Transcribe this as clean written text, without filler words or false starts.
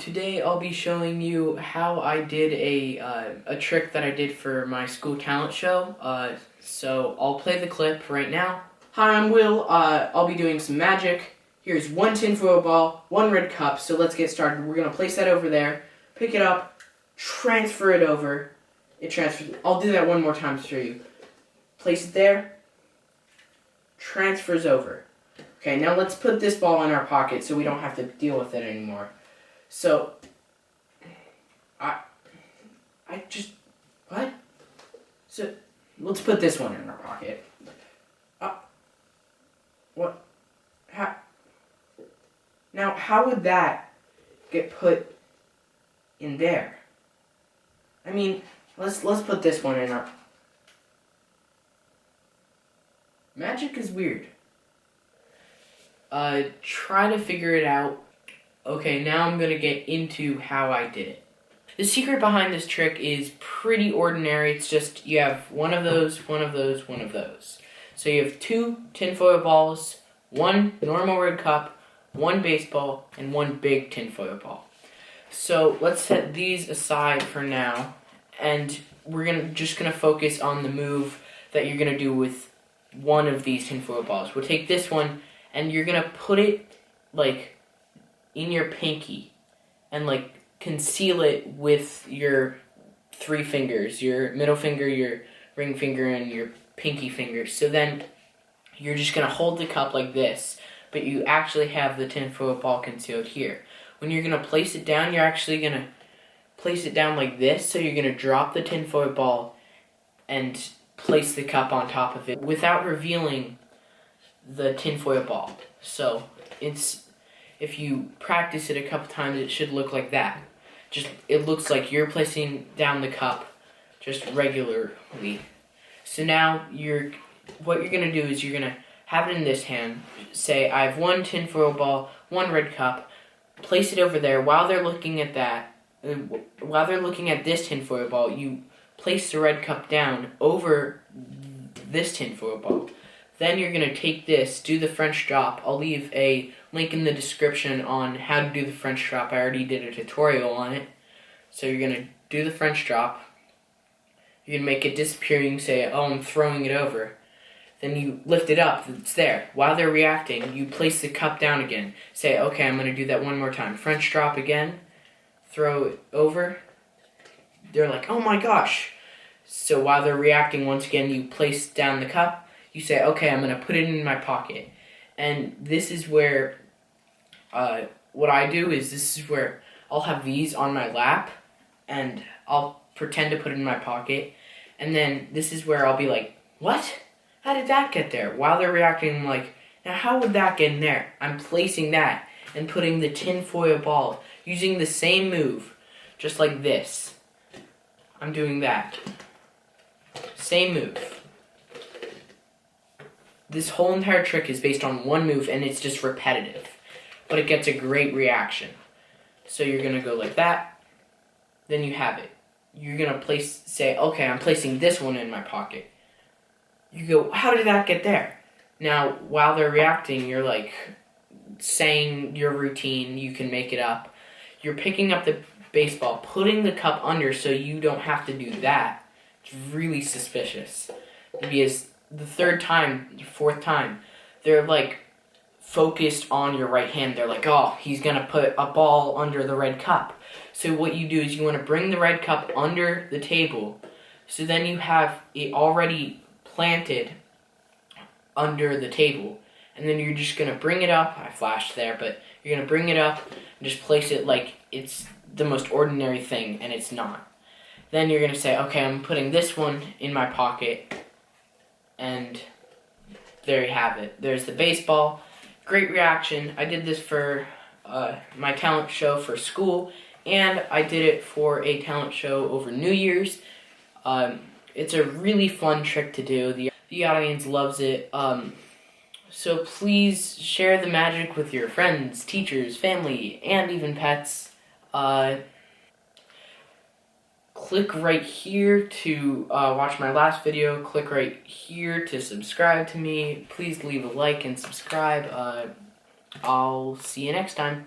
Today I'll be showing you how I did a trick that I did for my school talent show. So I'll play the clip right now. Hi, I'm Will. I'll be doing some magic. Here's one tinfoil ball, one red cup, so let's get started. We're going to place that over there, pick it up, transfer it over. It transfers. I'll do that one more time to show you. Place it there, transfers over. Okay, now let's put this ball in our pocket so we don't have to deal with it anymore. So, what? So, let's put this one in our pocket. What? Now, how would that get put in there? I mean, let's put this one in our... Magic is weird. Try to figure it out. Okay, now I'm going to get into how I did it. The secret behind this trick is pretty ordinary. It's just you have one of those, one of those, one of those. So you have two tinfoil balls, one normal red cup, one baseball, and one big tinfoil ball. So let's set these aside for now, and we're just gonna focus on the move that you're gonna do with one of these tinfoil balls. We'll take this one, and you're gonna put it like in your pinky and like conceal it with your three fingers, your middle finger, your ring finger, and your pinky finger. So then you're just gonna hold the cup like this, but you actually have the tinfoil ball concealed here. When you're gonna place it down, you're actually gonna place it down like this, so you're gonna drop the tinfoil ball and place the cup on top of it without revealing the tinfoil ball. So if you practice it a couple times, it should look like that. It looks like you're placing down the cup just regularly. So now what you're gonna do is you're gonna have it in this hand. Say I have one tinfoil ball, one red cup. Place it over there. While they're looking at that, while they're looking at this tinfoil ball, you place the red cup down over this tinfoil ball. Then you're going to take this, do the French drop. I'll leave a link in the description on how to do the French drop. I already did a tutorial on it. So you're going to do the French drop. You're going to make it disappear. You can say, oh, I'm throwing it over. Then you lift it up. It's there. While they're reacting, you place the cup down again. Say, okay, I'm going to do that one more time. French drop again. Throw it over. They're like, oh my gosh. So while they're reacting, once again, you place down the cup. You say, okay, I'm going to put it in my pocket. And this is where, what I do is this is where I'll have these on my lap, and I'll pretend to put it in my pocket. And then this is where I'll be like, what? How did that get there? While they're reacting, I'm like, now how would that get in there? I'm placing that and putting the tinfoil ball, using the same move, just like this. I'm doing that. Same move. This whole entire trick is based on one move, and it's just repetitive. But it gets a great reaction. So you're going to go like that. Then you have it. You're going to say, okay, I'm placing this one in my pocket. You go, how did that get there? Now, while they're reacting, you're like saying your routine. You can make it up. You're picking up the baseball, putting the cup under so you don't have to do that. It's really suspicious. Because the third time, fourth time, they're like focused on your right hand. They're like, oh, he's going to put a ball under the red cup. So what you do is you want to bring the red cup under the table. So then you have it already planted under the table. And then you're just going to bring it up. I flashed there, but you're going to bring it up and just place it like it's the most ordinary thing, and it's not. Then you're going to say, okay, I'm putting this one in my pocket. And there you have it. There's the baseball. Great reaction. I did this for my talent show for school, and I did it for a talent show over New Year's. It's a really fun trick to do. The audience loves it. So please share the magic with your friends, teachers, family, and even pets. Click right here to watch my last video. Click right here to subscribe to me. Please leave a like and subscribe. I'll see you next time.